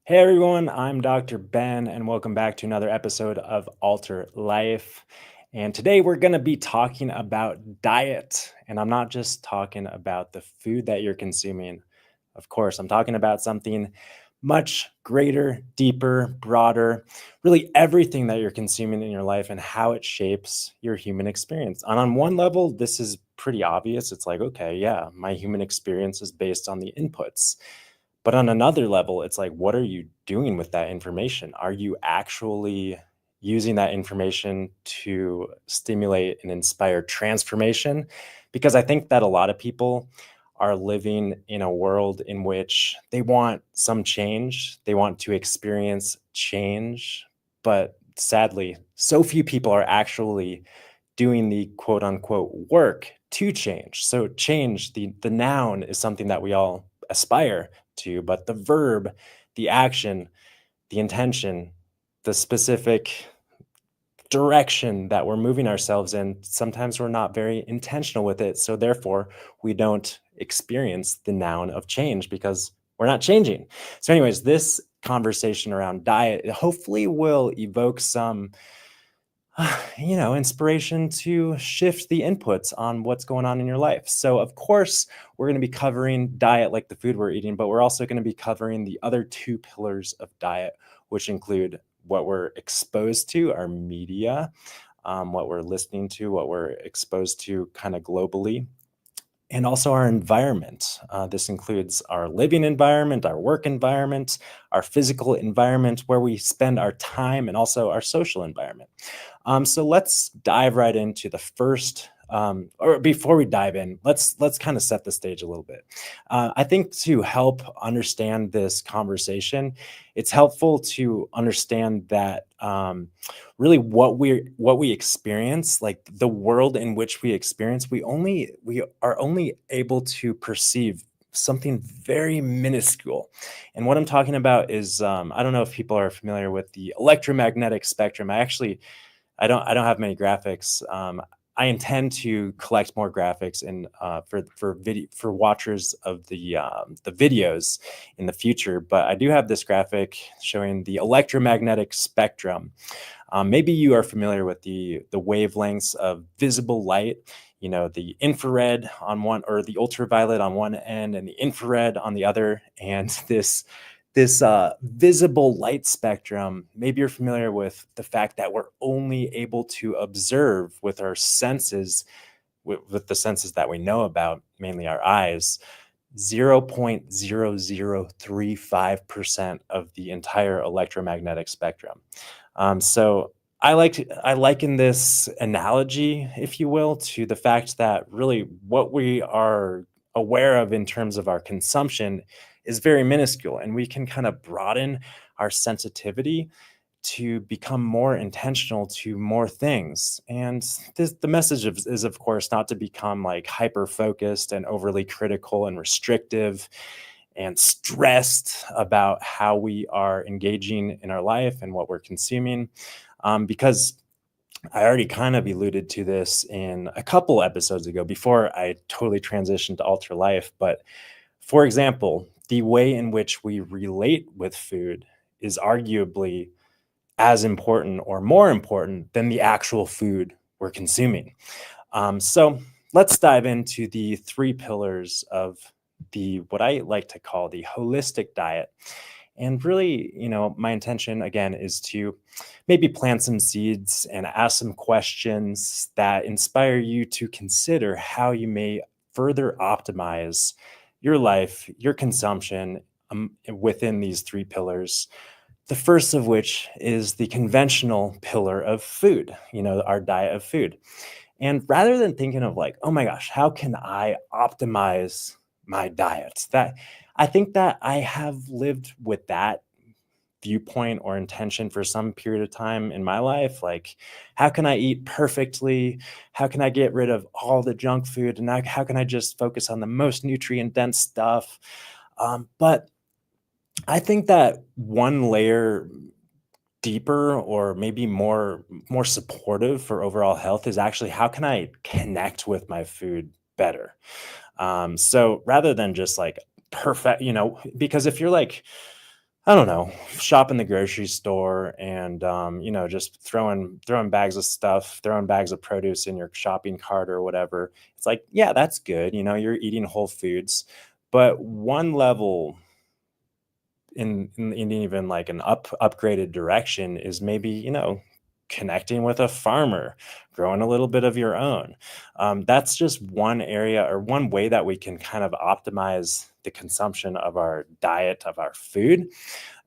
Hey everyone, I'm Dr. Ben, and welcome back to another episode of Alter Life. And today we're going to be talking about diet. And I'm not just talking about the food that you're consuming. Of course, I'm talking about something much greater, deeper, broader, really everything that you're consuming in your life and how it shapes your human experience. And on one level, this is pretty obvious. It's like, okay, yeah, my human experience is based on the inputs. But on another level, it's like, what are you doing with that information? Are you actually using that information to stimulate and inspire transformation? Because I think that a lot of people are living in a world in which they want some change, they want to experience change, but sadly, so few people are actually doing the quote unquote work to change. So change, the noun is something that we all aspire to, but the verb, the action, the intention, the specific direction that we're moving ourselves in, sometimes we're not very intentional with it. So therefore, we don't experience the noun of change because we're not changing. So anyways, this conversation around diet hopefully will evoke some inspiration to shift the inputs on what's going on in your life. So, of course, we're going to be covering diet like the food we're eating, but we're also going to be covering the other two pillars of diet, which include what we're exposed to, our media, what we're listening to, what we're exposed to kind of globally, and also our environment. This includes our living environment, our work environment, our physical environment, where we spend our time, and also our social environment. So let's dive right into the first. Or before we dive in, let's kind of set the stage a little bit. I think to help understand this conversation, it's helpful to understand that really what we experience, like the world in which we experience, we are only able to perceive something very minuscule. And what I'm talking about is I don't know if people are familiar with the electromagnetic spectrum. I don't have many graphics. I intend to collect more graphics and for watchers of the videos in the future. But I do have this graphic showing the electromagnetic spectrum. Maybe you are familiar with the wavelengths of visible light. You know, the infrared on one, or the ultraviolet on one end, and the infrared on the other. And this visible light spectrum, maybe you're familiar with the fact that we're only able to observe with our senses, with the senses that we know about, mainly our eyes, 0.0035% of the entire electromagnetic spectrum. So I liken this analogy, if you will, to the fact that really what we are aware of in terms of our consumption is very minuscule, and we can kind of broaden our sensitivity to become more intentional to more things. And the message is, of course, not to become like hyper focused and overly critical and restrictive and stressed about how we are engaging in our life and what we're consuming. Because I already kind of alluded to this in a couple episodes ago before I totally transitioned to Alter Life. But for example, the way in which we relate with food is arguably as important or more important than the actual food we're consuming. So let's dive into the three pillars of the what I like to call the holistic diet. And really, my intention again is to maybe plant some seeds and ask some questions that inspire you to consider how you may further optimize your life, your consumption within these three pillars. The first of which is the conventional pillar of food, our diet of food. And rather than thinking of like, oh my gosh, how can I optimize my diet? That I think that I have lived with that viewpoint or intention for some period of time in my life. Like, how can I eat perfectly? How can I get rid of all the junk food? And how can I just focus on the most nutrient dense stuff? But I think that one layer deeper, or maybe more supportive for overall health, is actually how can I connect with my food better. So rather than just like perfect, because if you're like I don't know, shop in the grocery store and, just throwing bags of stuff, throwing bags of produce in your shopping cart or whatever. It's like, yeah, that's good. You're eating whole foods, but one level in even like an upgraded direction is maybe connecting with a farmer, growing a little bit of your own. That's just one area or one way that we can kind of optimize the consumption of our diet, of our food.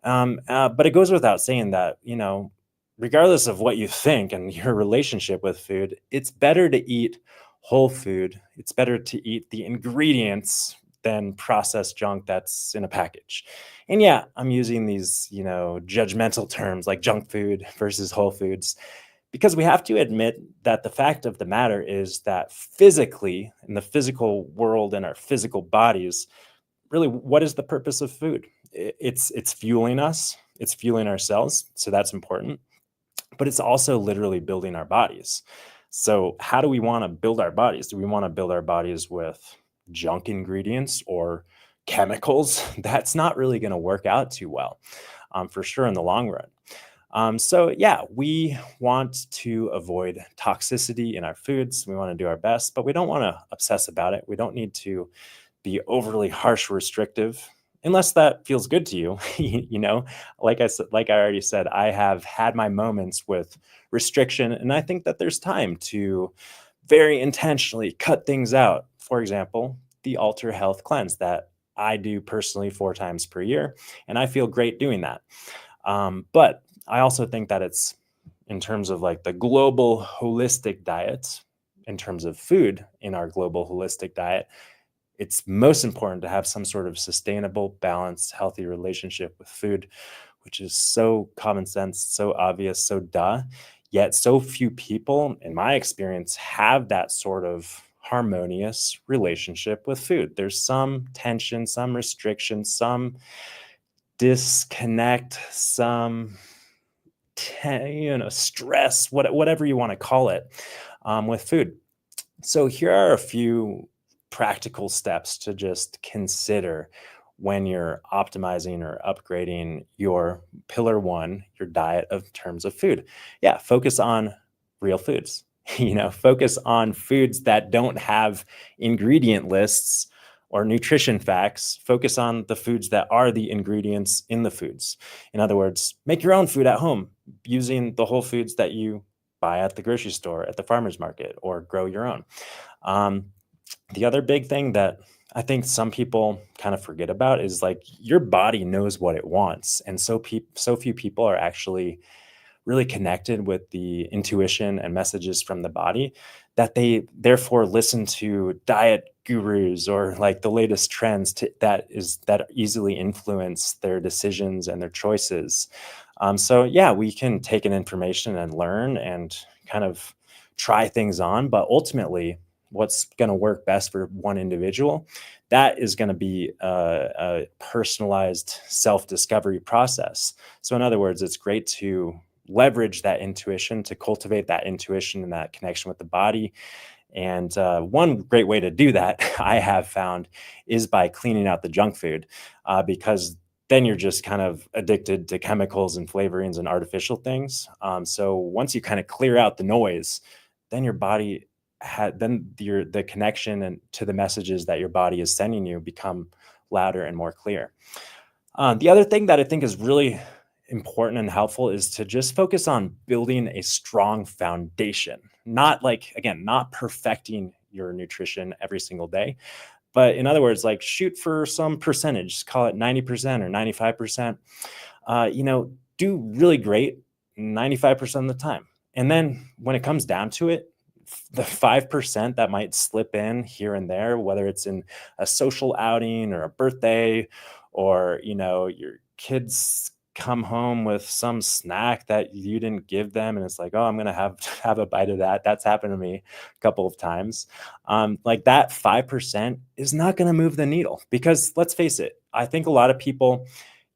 But it goes without saying that, regardless of what you think and your relationship with food, it's better to eat whole food. It's better to eat the ingredients than processed junk that's in a package. And yeah, I'm using these, judgmental terms like junk food versus whole foods because we have to admit that the fact of the matter is that physically, in the physical world and our physical bodies, really, what is the purpose of food? It's fueling us, it's fueling our cells, so that's important, but it's also literally building our bodies. So how do we want to build our bodies? Do we want to build our bodies with junk ingredients or chemicals? That's not really going to work out too well, for sure, in the long run. So yeah, we want to avoid toxicity in our foods. We want to do our best, but we don't want to obsess about it. We don't need to be overly harsh, restrictive, unless that feels good to you. Like I already said, I have had my moments with restriction, and I think that there's time to very intentionally cut things out. For example, the Alter Health Cleanse that I do personally 4 times per year, and I feel great doing that. But I also think that it's in terms of like the global holistic diet, in terms of food in our global holistic diet, it's most important to have some sort of sustainable, balanced, healthy relationship with food, which is so common sense, so obvious, so duh. Yet, so few people, in my experience, have that sort of harmonious relationship with food. There's some tension, some restriction, some disconnect, some stress, whatever you want to call it, with food. So here are a few practical steps to just consider when you're optimizing or upgrading your pillar one, your diet of terms of food. Yeah, focus on real foods. Focus on foods that don't have ingredient lists or nutrition facts. Focus on the foods that are the ingredients in the foods. In other words, make your own food at home using the whole foods that you buy at the grocery store, at the farmer's market, or grow your own. Um, the other big thing that I think some people kind of forget about is like your body knows what it wants, and so few people are actually really connected with the intuition and messages from the body that they therefore listen to diet gurus or like the latest trends that easily influence their decisions and their choices. So yeah, we can take in information and learn and kind of try things on, but ultimately what's going to work best for one individual, that is going to be a personalized self-discovery process. So in other words, it's great to leverage that intuition, to cultivate that intuition and that connection with the body. And one great way to do that, I have found, is by cleaning out the junk food, because then you're just kind of addicted to chemicals and flavorings and artificial things. So once you kind of clear out the noise, then your body the connection and to the messages that your body is sending you become louder and more clear. The other thing that I think is really important and helpful is to just focus on building a strong foundation. Not like, again, not perfecting your nutrition every single day, but in other words, like shoot for some percentage, call it 90% or 95%. Do really great 95% of the time. And then when it comes down to it, the 5% that might slip in here and there, whether it's in a social outing or a birthday, or your kids come home with some snack that you didn't give them and it's like, oh, I'm gonna have a bite of that. That's happened to me a couple of times. Like that 5% is not going to move the needle, because let's face it, I think a lot of people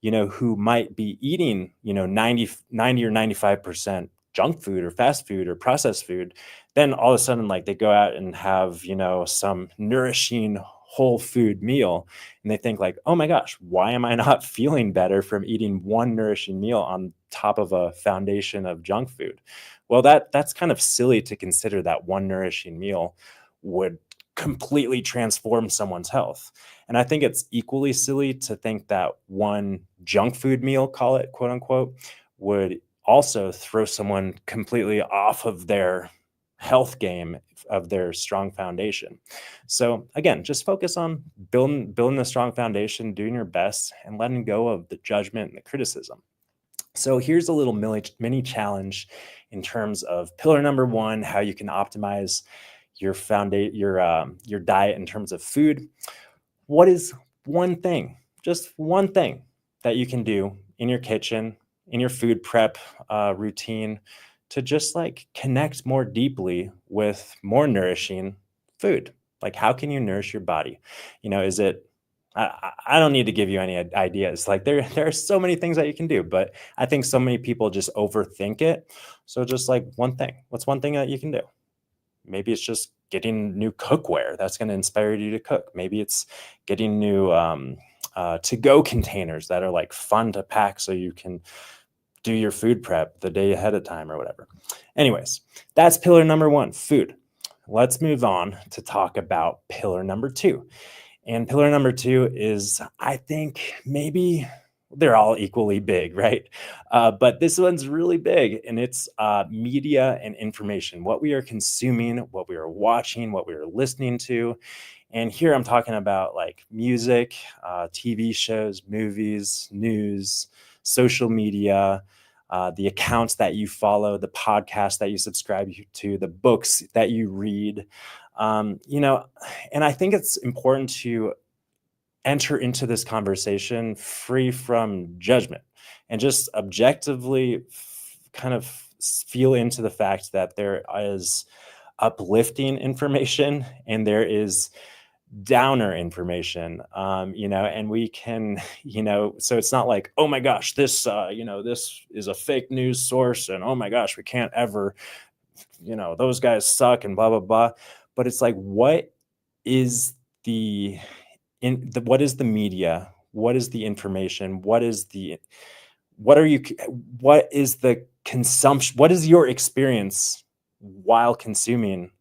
who might be eating 90 or 95% junk food or fast food or processed food, then all of a sudden like they go out and have some nourishing whole food meal, and they think like, oh my gosh, why am I not feeling better from eating one nourishing meal on top of a foundation of junk food? Well, that's kind of silly to consider that one nourishing meal would completely transform someone's health. And I think it's equally silly to think that one junk food meal, call it quote unquote, would also throw someone completely off of their health game, of their strong foundation. So again, just focus on building a strong foundation, doing your best, and letting go of the judgment and the criticism. So here's a little mini challenge in terms of pillar number one: how you can optimize your diet in terms of food. What is one thing, just one thing, that you can do in your kitchen, in your food prep routine, to just like connect more deeply with more nourishing food? Like, how can you nourish your body? Is it, I don't need to give you any ideas. Like, there are so many things that you can do, but I think so many people just overthink it. So just like one thing, what's one thing that you can do? Maybe it's just getting new cookware that's going to inspire you to cook. Maybe it's getting new to-go containers that are like fun to pack so you can do your food prep the day ahead of time or whatever. Anyways, that's pillar number one, food. Let's move on to talk about pillar number two. And pillar number two is, I think, maybe they're all equally big, right? But this one's really big, and it's media and information, what we are consuming, what we are watching, what we are listening to. And here I'm talking about like music, TV shows, movies, news, social media, the accounts that you follow, the podcasts that you subscribe to, the books that you read. And I think it's important to enter into this conversation free from judgment and just objectively kind of feel into the fact that there is uplifting information and there is downer information, and we can, so it's not like, oh my gosh, this is a fake news source, and oh my gosh, we can't ever, those guys suck and blah, blah, blah. But it's like, what is the what is the media? What is the information? What is the consumption? What is your experience while consuming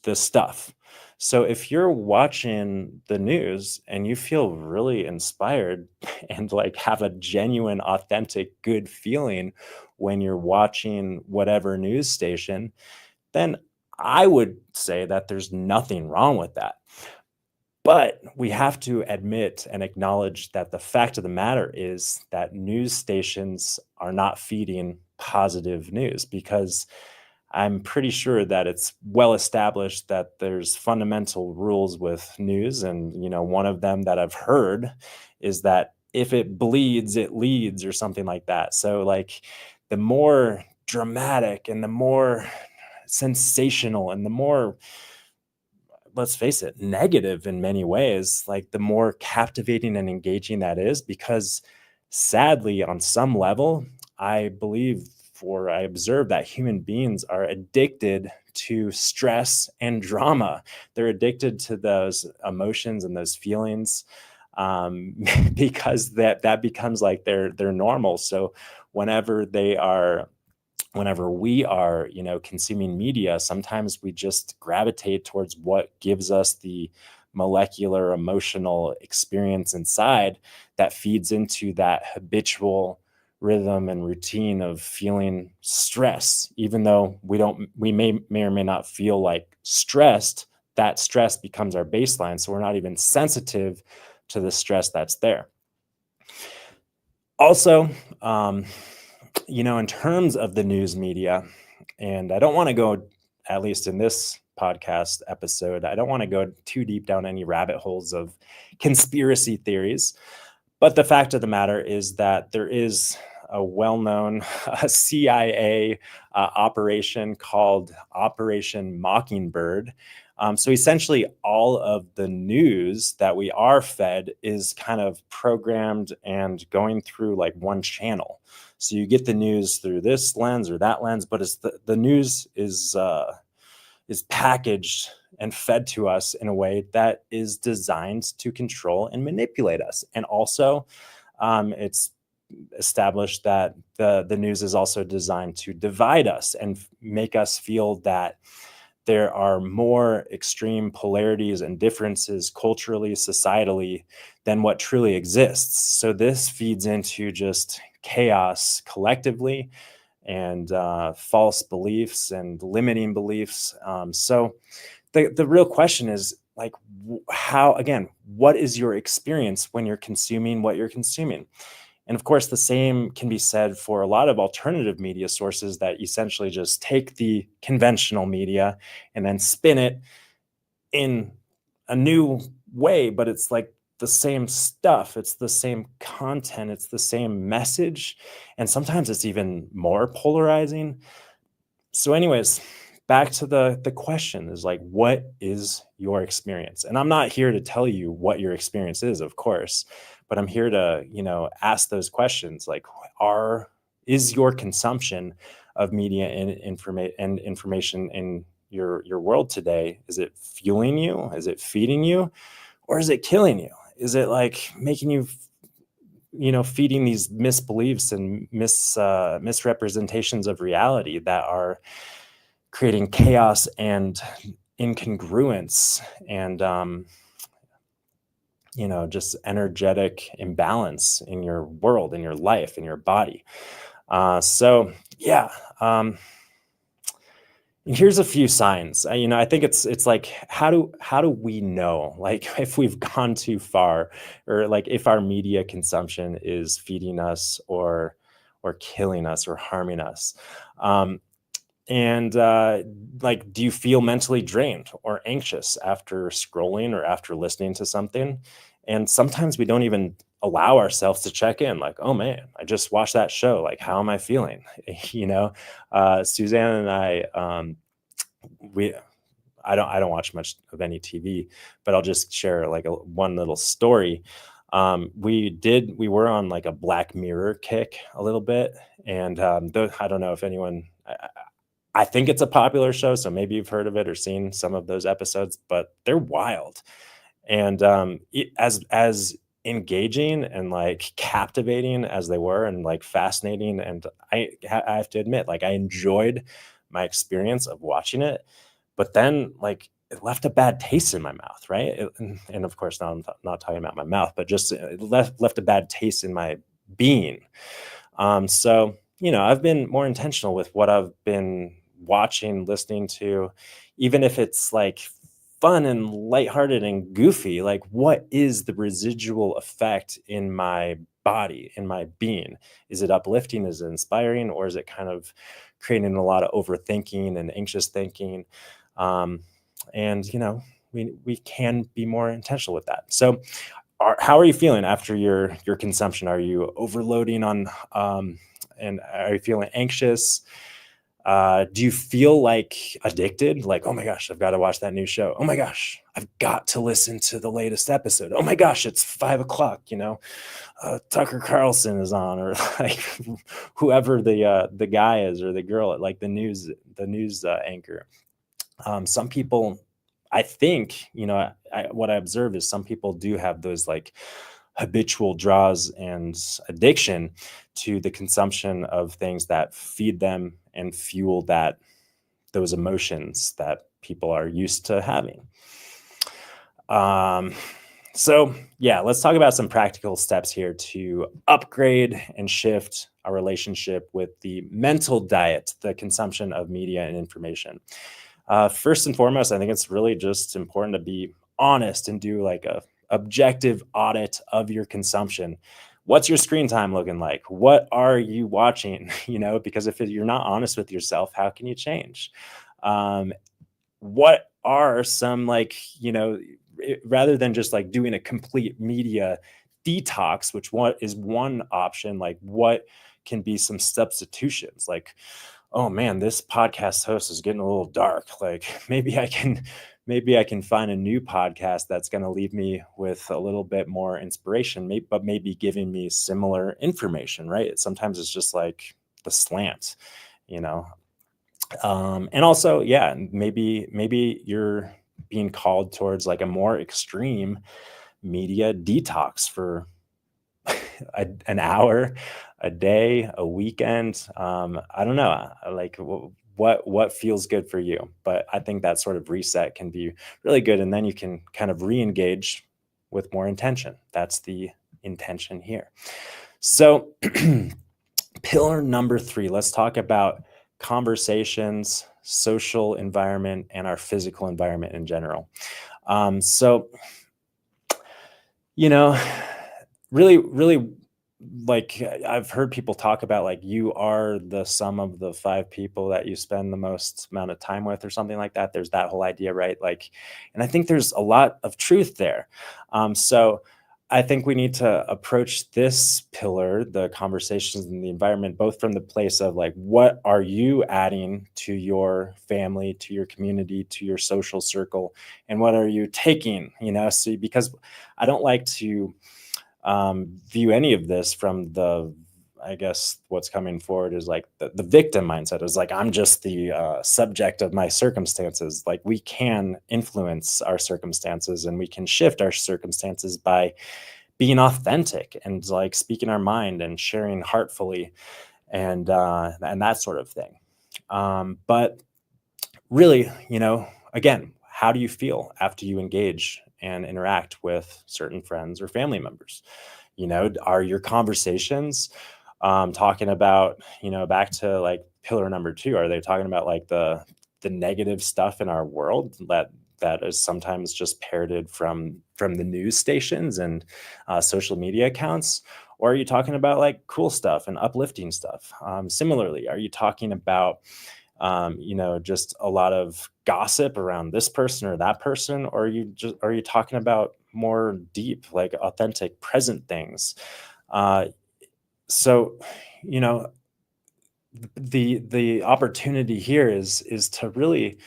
the stuff? So if you're watching the news and you feel really inspired and like have a genuine, authentic, good feeling when you're watching whatever news station, then I would say that there's nothing wrong with that. But we have to admit and acknowledge that the fact of the matter is that news stations are not feeding positive news, because I'm pretty sure that it's well established that there's fundamental rules with news. And, one of them that I've heard is that if it bleeds, it leads, or something like that. So, like, the more dramatic and the more sensational and the more, let's face it, negative in many ways, like, the more captivating and engaging that is, because sadly, on some level, I believe, or I observe, that human beings are addicted to stress and drama. They're addicted to those emotions and those feelings, because that becomes like their normal. So whenever we are, consuming media, sometimes we just gravitate towards what gives us the molecular emotional experience inside that feeds into that habitual rhythm and routine of feeling stress. Even though we may or may not feel like stressed, that stress becomes our baseline. So we're not even sensitive to the stress that's there. Also, in terms of the news media, and I don't want to go, at least in this podcast episode, I don't want to go too deep down any rabbit holes of conspiracy theories. But the fact of the matter is that there is a well-known CIA operation called Operation Mockingbird. So essentially, all of the news that we are fed is kind of programmed and going through like one channel. So you get the news through this lens or that lens, but it's the news is is packaged and fed to us in a way that is designed to control and manipulate us. And also, it's established that the news is also designed to divide us and make us feel that there are more extreme polarities and differences culturally, societally, than what truly exists. So this feeds into just chaos collectively, and false beliefs and limiting beliefs. So the real question is like, how, again, what is your experience when you're consuming what you're consuming? And of course, the same can be said for a lot of alternative media sources that essentially just take the conventional media and then spin it in a new way, but it's like the same stuff, it's the same content, it's the same message, and sometimes it's even more polarizing. So anyways, back to the question is like, what is your experience? And I'm not here to tell you what your experience is, of course, but I'm here to, ask those questions like, are is your consumption of media and information in your world today, is it fueling you? Is it feeding you? Or is it killing you? Is it like making you, feeding these misbeliefs and misrepresentations of reality that are creating chaos and incongruence and just energetic imbalance in your world, in your life, in your body. So yeah. Here's a few signs. I think it's like, how do we know, like, if we've gone too far, or like if our media consumption is feeding us or killing us or harming us? And like, do you feel mentally drained or anxious after scrolling or after listening to something? And sometimes we don't even allow ourselves to check in, like, oh man, I just watched that show. Like, how am I feeling? Suzanne and I, we I don't watch much of any TV, but I'll just share like one little story. We were on like a Black Mirror kick a little bit, and I don't know if anyone. I think it's a popular show, so maybe you've heard of it or seen some of those episodes, but they're wild. And as engaging and like captivating as they were, and like fascinating, and I have to admit, like, I enjoyed my experience of watching it, but then like it left a bad taste in my mouth, right? And of course, now I'm not talking about my mouth, but just it left a bad taste in my being. So I've been more intentional with what I've been watching, listening to, even if it's like fun and lighthearted and goofy. Like, what is the residual effect in my body, in my being? Is it uplifting? Is it inspiring? Or is it kind of creating a lot of overthinking and anxious thinking? And we can be more intentional with that. So, how are you feeling after your consumption? Are you overloading on, and are you feeling anxious? Do you feel like addicted? Like, oh my gosh, I've got to watch that new show. Oh my gosh, I've got to listen to the latest episode. Oh my gosh, it's 5 o'clock. Tucker Carlson is on, or like whoever the guy is or the girl, like the news anchor. Some people, I think, what I observe is some people do have those like habitual draws and addiction to the consumption of things that feed them and fuel those emotions that people are used to having. So yeah, let's talk about some practical steps here to upgrade and shift our relationship with the mental diet, the consumption of media and information. First and foremost, I think it's really just important to be honest and do like a objective audit of your consumption. What's your screen time looking like? What are you watching? Because if you're not honest with yourself, how can you change? What are some, like, rather than just like doing a complete media detox, which is one option, like what can be some substitutions? Like, oh man, this podcast host is getting a little dark. Like, maybe I can find a new podcast that's going to leave me with a little bit more inspiration, but maybe giving me similar information, right? Sometimes it's just like the slant, you know. And also, yeah, maybe you're being called towards like a more extreme media detox for an hour, a day, a weekend. I don't know. Like what feels good for you, but I think that sort of reset can be really good, and then you can kind of re-engage with more intention. That's the intention here. So, pillar number 3, let's talk about conversations, social environment, and our physical environment in general. So, you know, really, like I've heard people talk about like you are the sum of the 5 people that you spend the most amount of time with or something like that. There's that whole idea, right? Like, and I think there's a lot of truth there. So I think we need to approach this pillar, the conversations in the environment, both from the place of like, what are you adding to your family, to your community, to your social circle, and what are you taking, So, because I don't like to view any of this from the, I guess what's coming forward is like the victim mindset is like, I'm just the subject of my circumstances. Like we can influence our circumstances and we can shift our circumstances by being authentic and like speaking our mind and sharing heartfully and that sort of thing. But really, again, how do you feel after you engage and interact with certain friends or family members? Are your conversations talking about, back to like pillar number 2, are they talking about like the negative stuff in our world that is sometimes just parroted from the news stations and social media accounts? Or are you talking about like cool stuff and uplifting stuff? Similarly, are you talking about just a lot of gossip around this person or that person, or are you talking about more deep, like authentic, present things? Uh, so, you know, the opportunity here is to really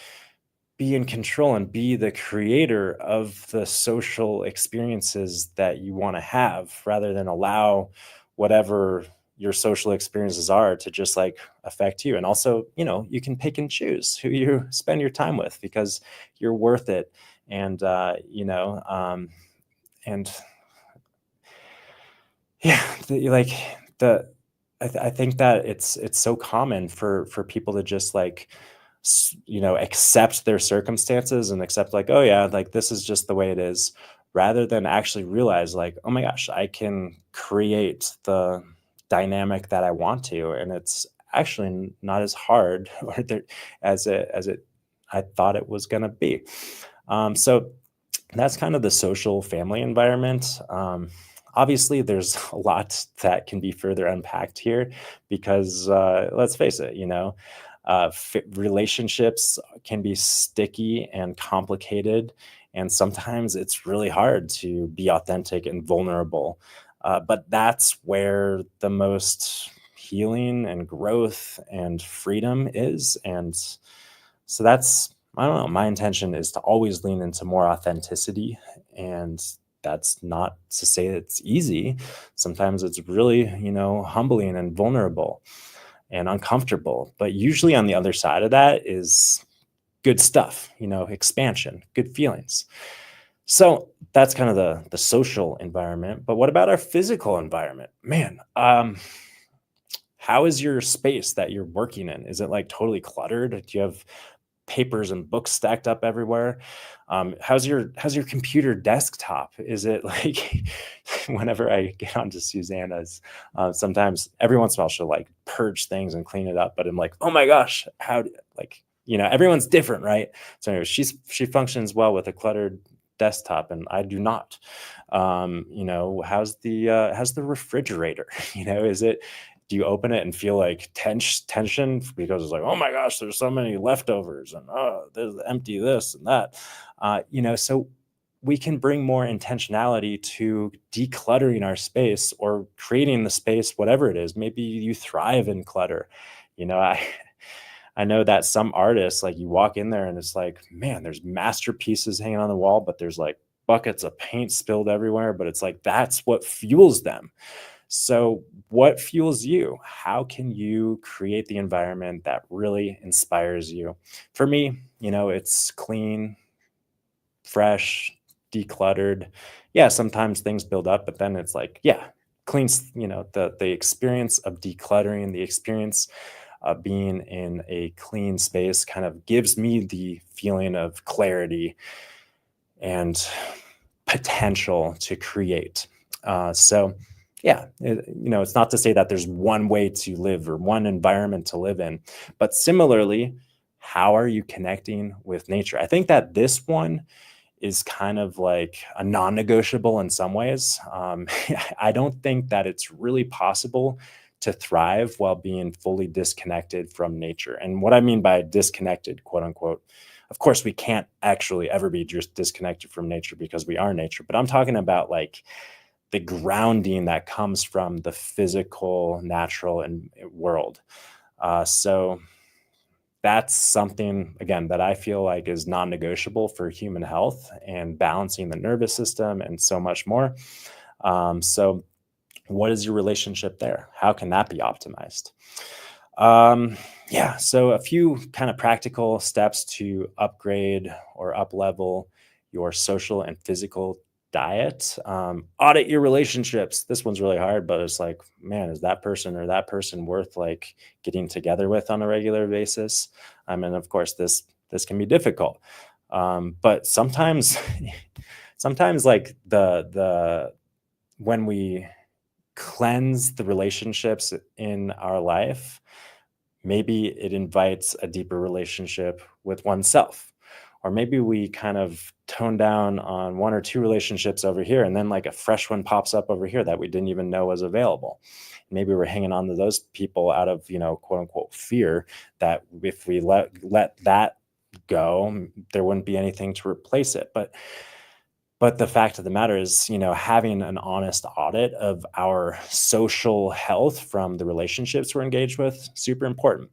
be in control and be the creator of the social experiences that you want to have rather than allow whatever your social experiences are to just like affect you. And also, you can pick and choose who you spend your time with because you're worth it. And and yeah, the I think that it's so common for people to just like accept their circumstances and accept like, oh yeah, like this is just the way it is, rather than actually realize like, oh my gosh, I can create the dynamic that I want to, and it's actually not as hard as it I thought it was going to be. So that's kind of the social family environment. Obviously, there's a lot that can be further unpacked here because let's face it, relationships can be sticky and complicated, and sometimes it's really hard to be authentic and vulnerable. But that's where the most healing and growth and freedom is. And so that's, I don't know, my intention is to always lean into more authenticity. And that's not to say it's easy. Sometimes it's really, humbling and vulnerable and uncomfortable. But usually on the other side of that is good stuff, expansion, good feelings. So that's kind of the social environment. But what about our physical environment? Man, how is your space that you're working in? Is it like totally cluttered? Do you have papers and books stacked up everywhere? How's your computer desktop? Is it like whenever I get onto Susanna's, sometimes every once in a while she'll like purge things and clean it up, but I'm like, oh my gosh, like everyone's different, right? So anyway, she functions well with a cluttered desktop and I do not. How's the refrigerator? Is it, do you open it and feel like tension because it's like, oh my gosh, there's so many leftovers and oh, there's empty this and that. So we can bring more intentionality to decluttering our space or creating the space, whatever it is. Maybe you thrive in clutter. I know that some artists, like you walk in there and it's like, man, there's masterpieces hanging on the wall, but there's like buckets of paint spilled everywhere. But it's like that's what fuels them. So, what fuels you? How can you create the environment that really inspires you? For me, it's clean, fresh, decluttered. Yeah, sometimes things build up, but then it's like, yeah, clean, the experience of decluttering, the experience of being in a clean space kind of gives me the feeling of clarity and potential to create. So, yeah, it's not to say that there's one way to live or one environment to live in, but similarly, how are you connecting with nature? I think that this one is kind of like a non-negotiable in some ways. I don't think that it's really possible to thrive while being fully disconnected from nature. And what I mean by disconnected, quote unquote, of course, we can't actually ever be just disconnected from nature because we are nature. But I'm talking about like the grounding that comes from the physical, natural, and world. So that's something again that I feel like is non-negotiable for human health and balancing the nervous system and so much more. So, what is your relationship there? How can that be optimized? Yeah, so a few kind of practical steps to upgrade or up level your social and physical diet. Audit your relationships. This one's really hard, but it's like, man, is that person or that person worth like getting together with on a regular basis? And of course, this can be difficult. But sometimes, sometimes like the when we cleanse the relationships in our life, maybe it invites a deeper relationship with oneself. Or maybe we kind of tone down on one or two relationships over here, and then like a fresh one pops up over here that we didn't even know was available. Maybe we're hanging on to those people out of, quote unquote, fear that if we let that go, there wouldn't be anything to replace it. But the fact of the matter is, having an honest audit of our social health from the relationships we're engaged with, super important.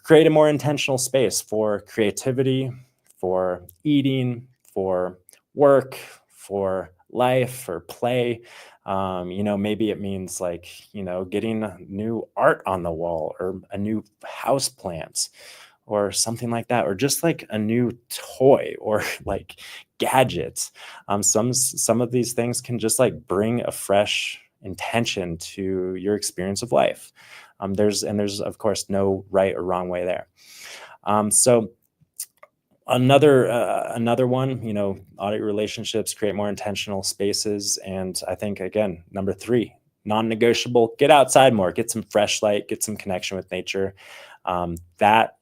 Create a more intentional space for creativity, for eating, for work, for life, for play. Maybe it means like, getting a new art on the wall or a new house plant or something like that, or just like a new toy or like gadgets. Some of these things can just like bring a fresh intention to your experience of life. There's of course no right or wrong way there. So another one, audit relationships, create more intentional spaces, and I think again number three, non-negotiable: get outside more, get some fresh light, get some connection with nature. That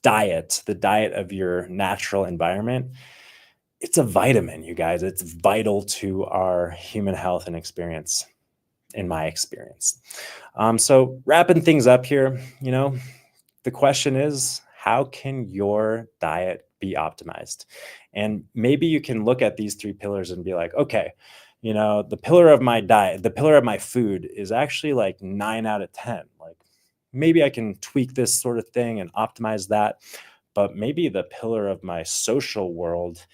diet, the diet of your natural environment, it's a vitamin, you guys. It's vital to our human health and experience, in my experience. So wrapping things up here, the question is, how can your diet be optimized? And maybe you can look at these three pillars and be like, okay, the pillar of my diet, the pillar of my food is actually like 9 out of 10. Like maybe I can tweak this sort of thing and optimize that. But maybe the pillar of my social world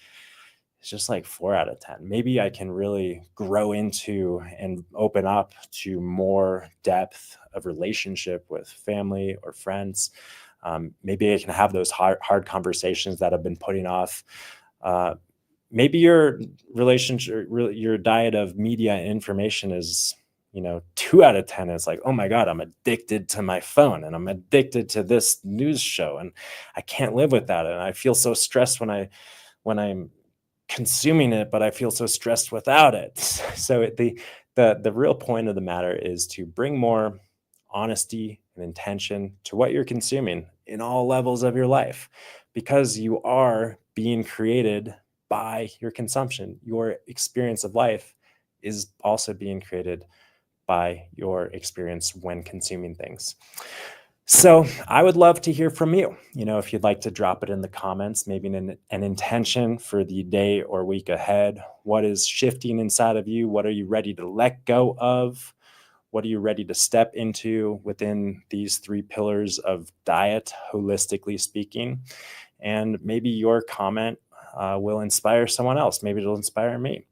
is just like 4 out of 10. Maybe I can really grow into and open up to more depth of relationship with family or friends. Maybe I can have those hard conversations that I've been putting off. Maybe your relationship, your diet of media and information is, 2 out of 10 is like, oh my God, I'm addicted to my phone and I'm addicted to this news show and I can't live without it. And I feel so stressed when I'm consuming it, but I feel so stressed without it. So the real point of the matter is to bring more honesty and intention to what you're consuming in all levels of your life, because you are being created by your consumption. Your experience of life is also being created by your experience when consuming things. So I would love to hear from you. If you'd like to drop it in the comments, maybe an intention for the day or week ahead. What is shifting inside of you? What are you ready to let go of? What are you ready to step into within these three pillars of diet, holistically speaking? And maybe your comment will inspire someone else. Maybe it'll inspire me.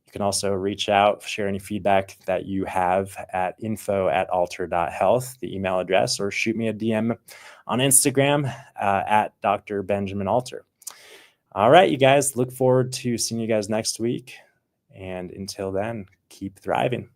You can also reach out, share any feedback that you have at info@alter.health, the email address, or shoot me a DM on Instagram at Dr. Benjamin Alter. All right, you guys, look forward to seeing you guys next week. And until then, keep thriving.